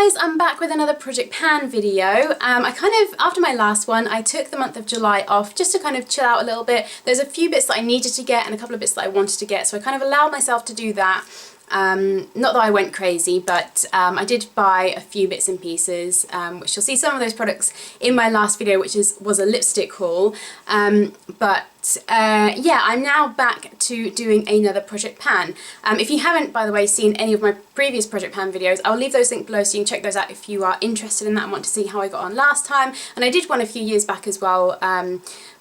guys, I'm back with another Project Pan video. After my last one, I took the month of July off just to kind of chill out a little bit. There's a few bits that I needed to get and a couple of bits that I wanted to get, so I kind of allowed myself to do that. Not that I went crazy, but I did buy a few bits and pieces, which you'll see some of those products in my last video, which was a lipstick haul. Yeah, I'm now back to doing another Project Pan. If you haven't, by the way, seen any of my previous Project Pan videos, I'll leave those linked below so you can check those out if you are interested in that and want to see how I got on last time. And I did one a few years back as well,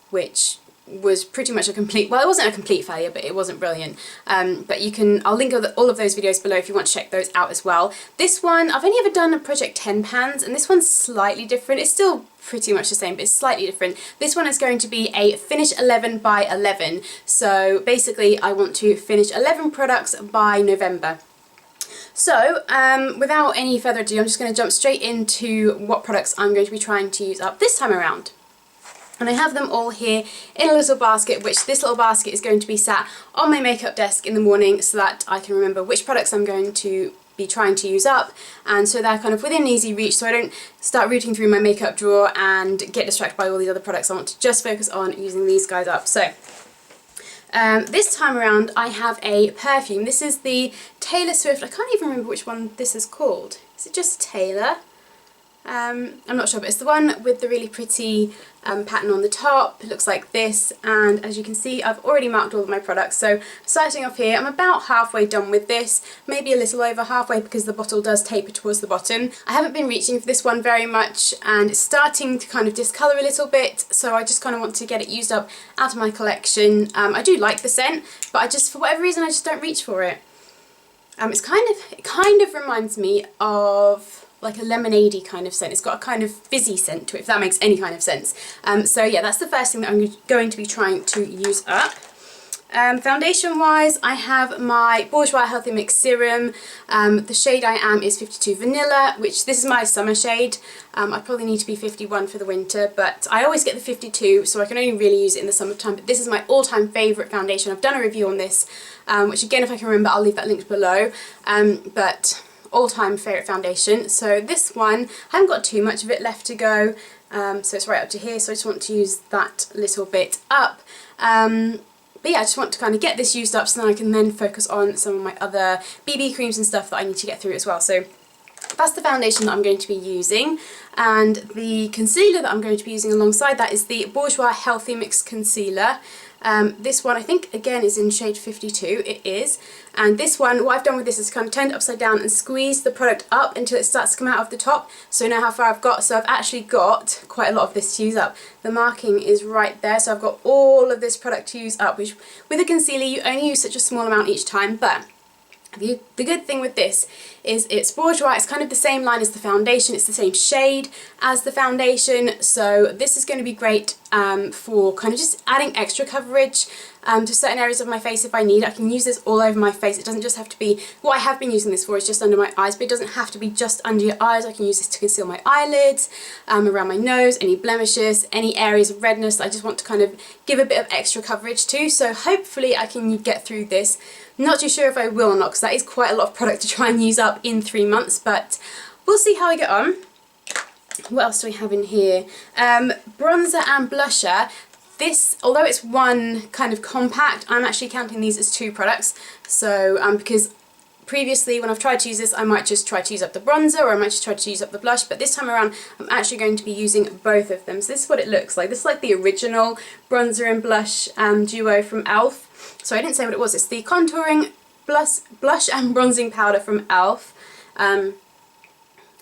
which was pretty much a complete, well, it wasn't a complete failure, but it wasn't brilliant. But I'll link all of those videos below if you want to check those out as well. This one, I've only ever done a Project 10 pans, and this one's slightly different. It's still pretty much the same, but it's slightly different. This one is going to be a finish 11 by 11. So basically I want to finish 11 products by November. So without any further ado, I'm just going to jump straight into what products I'm going to be trying to use up this time around. And I have them all here in a little basket, which this little basket is going to be sat on my makeup desk in the morning so that I can remember which products I'm going to be trying to use up, and so they're kind of within easy reach so I don't start rooting through my makeup drawer and get distracted by all these other products. I want to just focus on using these guys up. So this time around I have a perfume. This is the Taylor Swift, I can't even remember which one this is called. Is it just Taylor? I'm not sure, but it's the one with the really pretty pattern on the top. It looks like this, and as you can see I've already marked all of my products. So starting off here, I'm about halfway done with this, maybe a little over halfway because the bottle does taper towards the bottom. I haven't been reaching for this one very much and it's starting to kind of discolour a little bit, so I just kind of want to get it used up out of my collection. I do like the scent, but I just, for whatever reason, I just don't reach for it. It kind of reminds me of like a lemonade-y kind of scent. It's got a kind of fizzy scent to it, if that makes any kind of sense. So yeah, that's the first thing that I'm going to be trying to use up. Foundation wise, I have my Bourjois Healthy Mix Serum. The shade I am is 52 Vanilla, which this is my summer shade. I probably need to be 51 for the winter, but I always get the 52, so I can only really use it in the summertime. But this is my all-time favourite foundation. I've done a review on this, which again, if I can remember, I'll leave that linked below. But all-time favourite foundation. So this one, I haven't got too much of it left to go, so it's right up to here, so I just want to use that little bit up. But yeah, I just want to kind of get this used up so then I can then focus on some of my other BB creams and stuff that I need to get through as well. So that's the foundation that I'm going to be using, and the concealer that I'm going to be using alongside that is the Bourjois Healthy Mix Concealer. This one I think again is in shade 52, it is, and this one, what I've done with this is kind of turned it upside down and squeezed the product up until it starts to come out of the top, so know how far I've got. So I've actually got quite a lot of this to use up. The marking is right there, so I've got all of this product to use up, which with a concealer you only use such a small amount each time. But the good thing with this is it's Bourjois, it's kind of the same line as the foundation, it's the same shade as the foundation, so this is going to be great for kind of just adding extra coverage to certain areas of my face if I need. I can use this all over my face. It doesn't just have to be, what I have been using this for is just under my eyes, but it doesn't have to be just under your eyes. I can use this to conceal my eyelids, around my nose, any blemishes, any areas of redness that I just want to kind of give a bit of extra coverage to. So hopefully I can get through this. Not too sure if I will or not, because that is quite a lot of product to try and use up in 3 months, but we'll see how I get on. What else do we have in here? Bronzer and blusher. This, although it's one kind of compact, I'm actually counting these as 2 products. So because previously when I've tried to use this, I might just try to use up the bronzer, or I might just try to use up the blush, but this time around I'm actually going to be using both of them. So this is what it looks like. This is like the original bronzer and blush duo from e.l.f. So I didn't say what it was. It's the contouring blush and bronzing powder from e.l.f.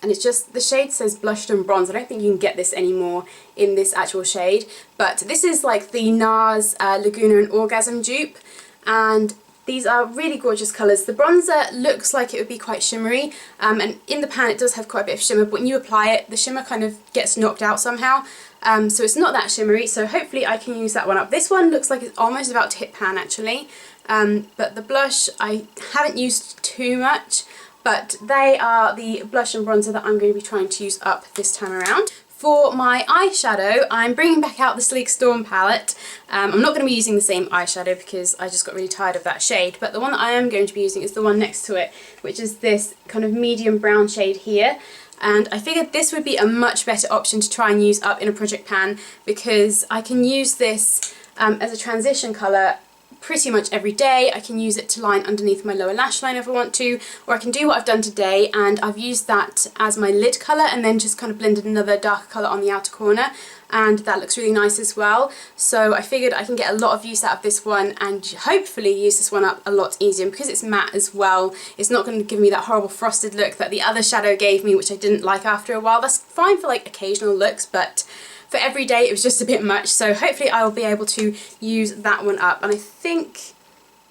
And it's just, the shade says blushed and bronze. I don't think you can get this anymore in this actual shade, but this is like the NARS Laguna and Orgasm dupe, and these are really gorgeous colours. The bronzer looks like it would be quite shimmery, and in the pan it does have quite a bit of shimmer, but when you apply it, the shimmer kind of gets knocked out somehow, so it's not that shimmery, so hopefully I can use that one up. This one looks like it's almost about to hit pan actually, but the blush I haven't used too much, but they are the blush and bronzer that I'm going to be trying to use up this time around. For my eyeshadow, I'm bringing back out the Sleek Storm palette. I'm not going to be using the same eyeshadow because I just got really tired of that shade, but the one that I am going to be using is the one next to it, which is this kind of medium brown shade here. and I figured this would be a much better option to try and use up in a project pan, because I can use this as a transition colour pretty much every day. I can use it to line underneath my lower lash line if I want to, or I can do what I've done today, and I've used that as my lid colour and then just kind of blended another darker colour on the outer corner, and that looks really nice as well. So I figured I can get a lot of use out of this one and hopefully use this one up a lot easier, and because it's matte as well, it's not going to give me that horrible frosted look that the other shadow gave me, which I didn't like after a while. That's fine for like occasional looks, but for every day it was just a bit much, so hopefully I will be able to use that one up. And I think,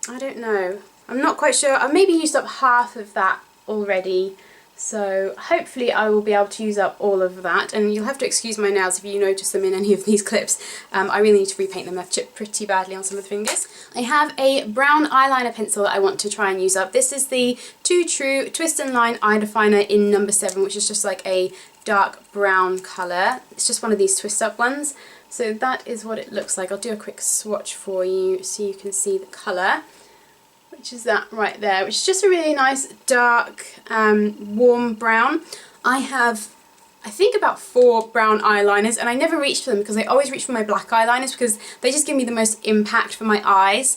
I don't know, I'm not quite sure, I've maybe used up half of that already, so hopefully I will be able to use up all of that. And you'll have to excuse my nails if you notice them in any of these clips. I really need to repaint them, they've chipped pretty badly on some of the fingers. I have a brown eyeliner pencil that I want to try and use up. This is the Too True Twist and Line Eye Definer in number 7, which is just like a dark brown colour. It's just one of these twist up ones. So that is what it looks like. I'll do a quick swatch for you so you can see the colour, which is that right there, which is just a really nice dark warm brown. I have, I think, about 4 brown eyeliners, and I never reach for them because I always reach for my black eyeliners because they just give me the most impact for my eyes.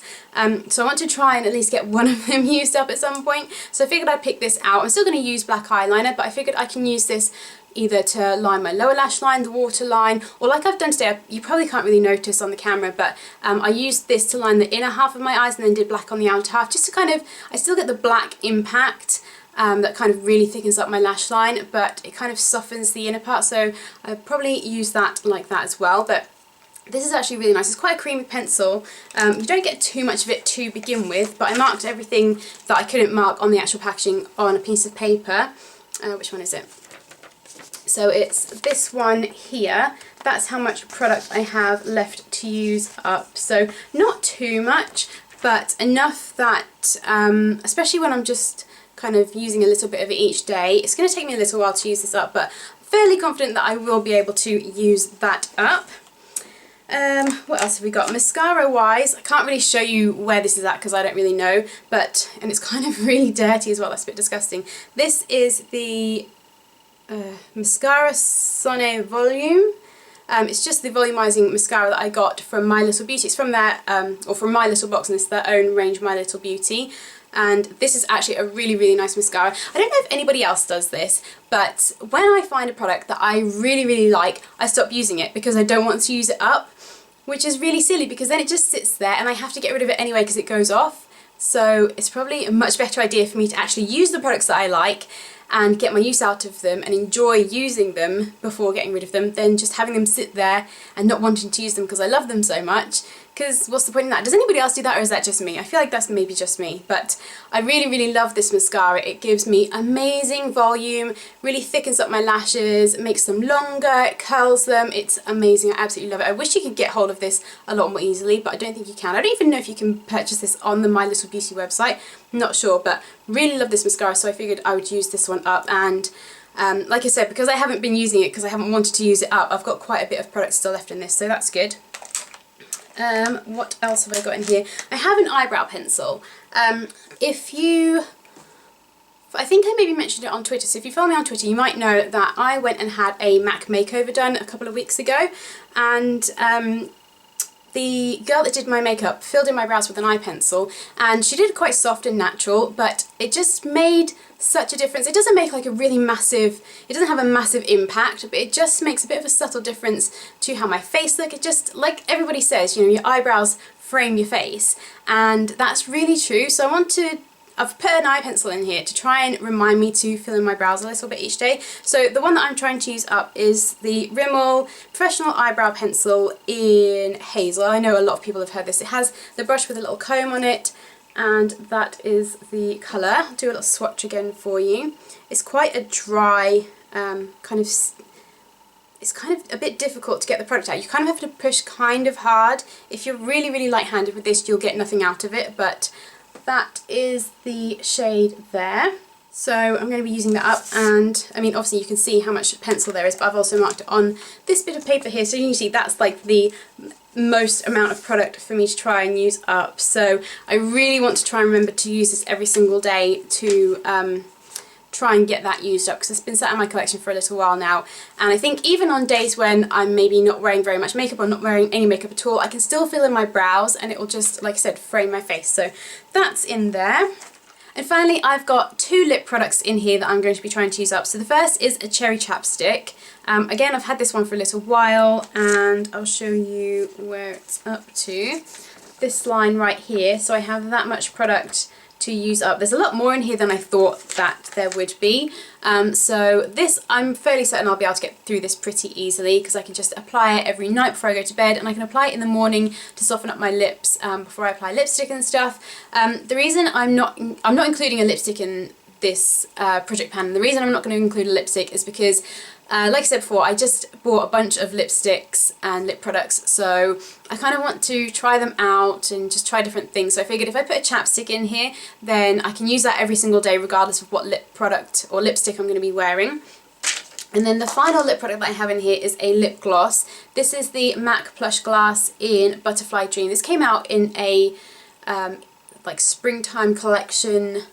So I want to try and at least get one of them used up at some point. So I figured I'd pick this out. I'm still going to use black eyeliner, but I figured I can use this either to line my lower lash line, the waterline, or like I've done today, you probably can't really notice on the camera, but I used this to line the inner half of my eyes and then did black on the outer half, just to kind of, I still get the black impact that kind of really thickens up my lash line, but it kind of softens the inner part, so I probably use that like that as well. But this is actually really nice. It's quite a creamy pencil. You don't get too much of it to begin with, but I marked everything that I couldn't mark on the actual packaging on a piece of paper. Which one is it? So it's this one here. That's how much product I have left to use up. So not too much, but enough that, especially when I'm just kind of using a little bit of it each day, it's going to take me a little while to use this up, but fairly confident that I will be able to use that up. What else have we got? Mascara wise, I can't really show you where this is at because I don't really know, but, and it's kind of really dirty as well, that's a bit disgusting. This is the Mascara Sonne Volume. It's just the volumizing mascara that I got from My Little Beauty. It's from their, or from My Little Box, and it's their own range, My Little Beauty. And this is actually a really, really nice mascara. I don't know if anybody else does this, but when I find a product that I really, really like, I stop using it because I don't want to use it up, which is really silly because then it just sits there and I have to get rid of it anyway because it goes off. So it's probably a much better idea for me to actually use the products that I like and get my use out of them and enjoy using them before getting rid of them than just having them sit there and not wanting to use them because I love them so much. Because what's the point in that? Does anybody else do that, or is that just me? I feel like that's maybe just me, but I really, really love this mascara. It gives me amazing volume, really thickens up my lashes, makes them longer, it curls them. It's amazing. I absolutely love it. I wish you could get hold of this a lot more easily, but I don't think you can. I don't even know if you can purchase this on the My Little Beauty website. I'm not sure, but really love this mascara, so I figured I would use this one up. And like I said, because I haven't been using it, because I haven't wanted to use it up, I've got quite a bit of product still left in this, so that's good. What else have I got in here? I have an eyebrow pencil. I think I maybe mentioned it on Twitter, so if you follow me on Twitter you might know that I went and had a MAC makeover done a couple of weeks ago, and the girl that did my makeup filled in my brows with an eye pencil, and she did it quite soft and natural, but it just made such a difference. It doesn't make like a really massive, it doesn't have a massive impact, but it just makes a bit of a subtle difference to how my face looks. It just, like everybody says, you know, your eyebrows frame your face, and that's really true. So I've put an eye pencil in here to try and remind me to fill in my brows a little bit each day. So the one that I'm trying to use up is the Rimmel Professional Eyebrow Pencil in Hazel. I know a lot of people have heard this. It has the brush with a little comb on it, and that is the colour. I'll do a little swatch again for you. It's quite a dry, it's kind of a bit difficult to get the product out. You kind of have to push kind of hard. If you're really, really light-handed with this, you'll get nothing out of it, but that is the shade there. So I'm going to be using that up, and I mean obviously you can see how much pencil there is, but I've also marked it on this bit of paper here, so you can see that's like the most amount of product for me to try and use up. So I really want to try and remember to use this every single day to try and get that used up because it's been sat in my collection for a little while now, and I think even on days when I'm maybe not wearing very much makeup or not wearing any makeup at all, I can still fill in my brows and it will just, like I said, frame my face. So that's in there. And finally, I've got 2 lip products in here that I'm going to be trying to use up. So the first is a cherry chapstick. Again, I've had this one for a little while and I'll show you where it's up to. This line right here, so I have that much product to use up. There's a lot more in here than I thought that there would be. So this, I'm fairly certain I'll be able to get through this pretty easily because I can just apply it every night before I go to bed, and I can apply it in the morning to soften up my lips before I apply lipstick and stuff. The reason I'm not including a lipstick in this project pan, and the reason I'm not going to include a lipstick is because like I said before, I just bought a bunch of lipsticks and lip products, so I kind of want to try them out and just try different things. So I figured if I put a chapstick in here, then I can use that every single day regardless of what lip product or lipstick I'm going to be wearing. And then the final lip product that I have in here is a lip gloss. This is the MAC Plushglass in Butterfly Dream. This came out in a like springtime collection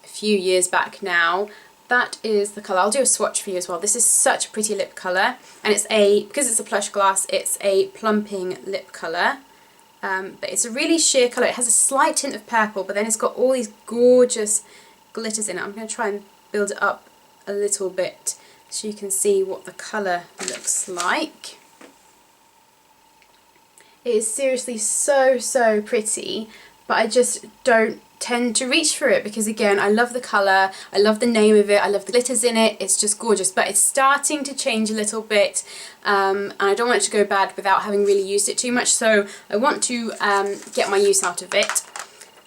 a few years back now. That is the colour. I'll do a swatch for you as well. This is such a pretty lip colour, and it's because it's a plush glass, it's a plumping lip colour. But it's a really sheer colour. It has a slight tint of purple, but then it's got all these gorgeous glitters in it. I'm going to try and build it up a little bit so you can see what the colour looks like. It is seriously so pretty, but I just don't tend to reach for it because, again, I love the colour, I love the name of it, I love the glitters in it, it's just gorgeous, but it's starting to change a little bit, and I don't want it to go bad without having really used it too much, so I want to get my use out of it.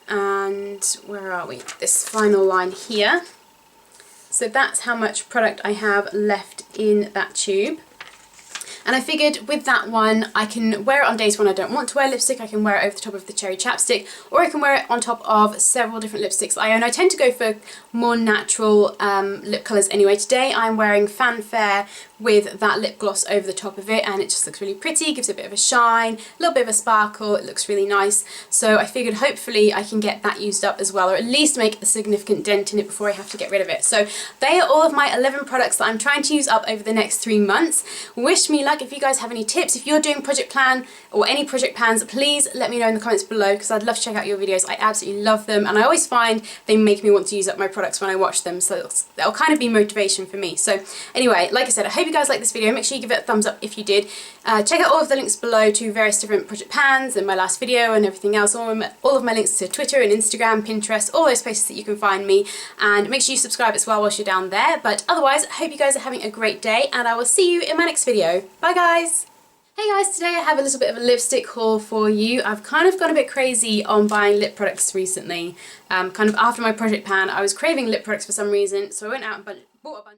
And where are we? This final line here. So that's how much product I have left in that tube. And I figured with that one, I can wear it on days when I don't want to wear lipstick, I can wear it over the top of the cherry chapstick, or I can wear it on top of several different lipsticks I own. I tend to go for more natural lip colours anyway. Today I'm wearing Fanfare with that lip gloss over the top of it, and it just looks really pretty, gives it a bit of a shine, a little bit of a sparkle, it looks really nice. So I figured hopefully I can get that used up as well, or at least make a significant dent in it before I have to get rid of it. So they are all of my 11 products that I'm trying to use up over the next 3 months. Wish me luck. If you guys have any tips, if you're doing project plan or any project pans, please let me know in the comments below because I'd love to check out your videos. I absolutely love them, and I always find they make me want to use up my products when I watch them, so that'll kind of be motivation for me. So anyway, like I said, I hope you guys like this video. Make sure you give it a thumbs up if you did. Check out all of the links below to various different project pans and my last video and everything else. All of my links to Twitter and Instagram, Pinterest, all those places that you can find me, and make sure you subscribe as well whilst you're down there. But otherwise, I hope you guys are having a great day, and I will see you in my next video. Bye guys! Hey guys, today I have a little bit of a lipstick haul for you. I've kind of gone a bit crazy on buying lip products recently. Kind of after my project pan, I was craving lip products for some reason, so I went out and bought a bunch.